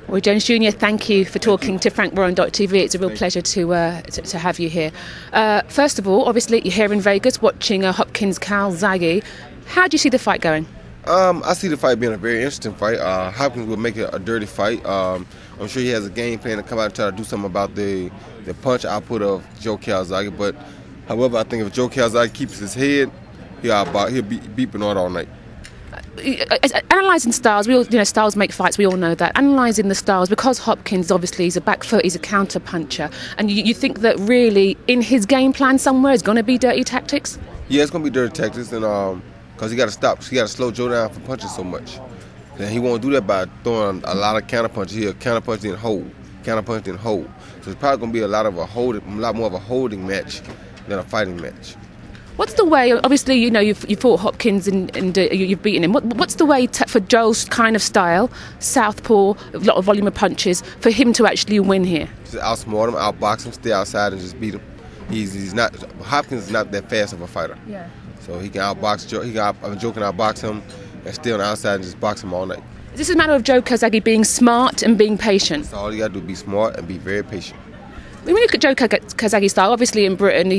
Well, Jones Jr., thank you for talking to FrankWarren.tv. It's a real pleasure to have you here. First of all, obviously, you're here in Vegas watching Hopkins Calzaghe. How do you see the fight going? I see the fight being a very interesting fight. Hopkins will make it a dirty fight. I'm sure he has a game plan to come out and try to do something about the punch output of Joe Calzaghe. But, however, I think if Joe Calzaghe keeps his head, he'll be beeping on all night. Analysing styles, styles make fights, we all know that. Analysing the styles, because Hopkins obviously is a back foot, he's a counter puncher, and you think that really in his game plan somewhere is going to be dirty tactics? Yeah, it's going to be dirty tactics, and because he got to slow Joe down from punching so much. And he won't do that by throwing a lot of counter punches. He'll counter punch then hold, counter punch then hold. So it's probably going to be a lot more of a holding match than a fighting match. What's the way? Obviously, you fought Hopkins and you've beaten him. What's the way for Joe's kind of style, southpaw, a lot of volume of punches, for him to actually win here? Just outsmart him, outbox him, stay outside and just beat him. Hopkins is not that fast of a fighter. Yeah. So he can outbox Joe. Joe can outbox him and stay on the outside and just box him all night. Is this a matter of Joe Calzaghe being smart and being patient? That's all you got to do: be smart and be very patient. When you look at Joe Calzaghe's style, obviously in Britain,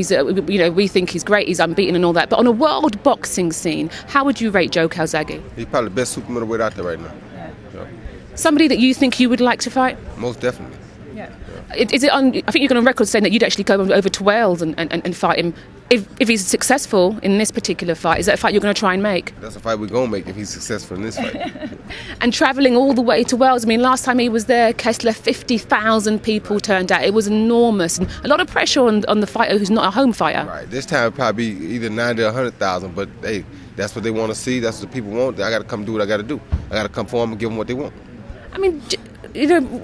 we think he's great, he's unbeaten and all that. But on a world boxing scene, how would you rate Joe Calzaghe? He's probably the best super middleweight out there right now. Yeah. Somebody that you think you would like to fight? Most definitely. Yeah. I think you're going on record saying that you'd actually go over to Wales and fight him. If he's successful in this particular fight, is that a fight you're going to try and make? That's a fight we're going to make if he's successful in this fight. And travelling all the way to Wales, I mean, last time he was there, Kessler, 50,000 people turned out. It was enormous, and a lot of pressure on the fighter who's not a home fighter. Right. This time it'll probably be either 90 or 100,000, but hey, that's what they want to see. That's what people want. I got to come do what I got to do. I got to come for them and give them what they want. I mean,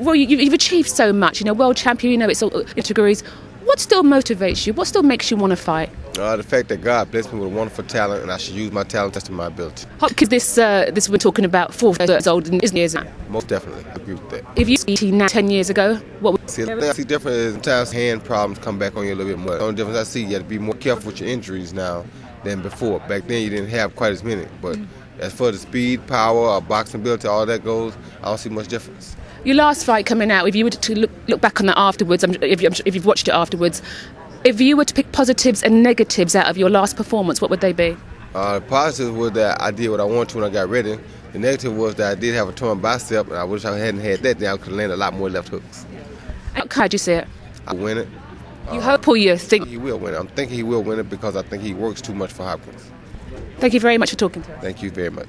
well, you've achieved so much. World champion. It's all categories. What still motivates you? What still makes you want to fight? The fact that God blessed me with a wonderful talent, and I should use my talent to my ability. Hopkins, this we're talking about 4 years old, isn't he? Most definitely, I agree with that. If you see now 10 years ago, what would the thing I see different is sometimes hand problems come back on you a little bit more. The only difference I see, you have to be more careful with your injuries now than before. Back then, you didn't have quite as many, but as for the speed, power, boxing ability, all that goes, I don't see much difference. Your last fight coming out, if you were to look back on that afterwards, if you've watched it afterwards, if you were to pick positives and negatives out of your last performance, what would they be? The positive was that I did what I wanted to when I got ready. The negative was that I did have a torn bicep, and I wish I hadn't had that. Then I could land a lot more left hooks. How do you see it? I win it. You hope or you think? He will win it. I'm thinking he will win it because I think he works too much for Hopkins. Thank you very much for talking to us. Thank you very much.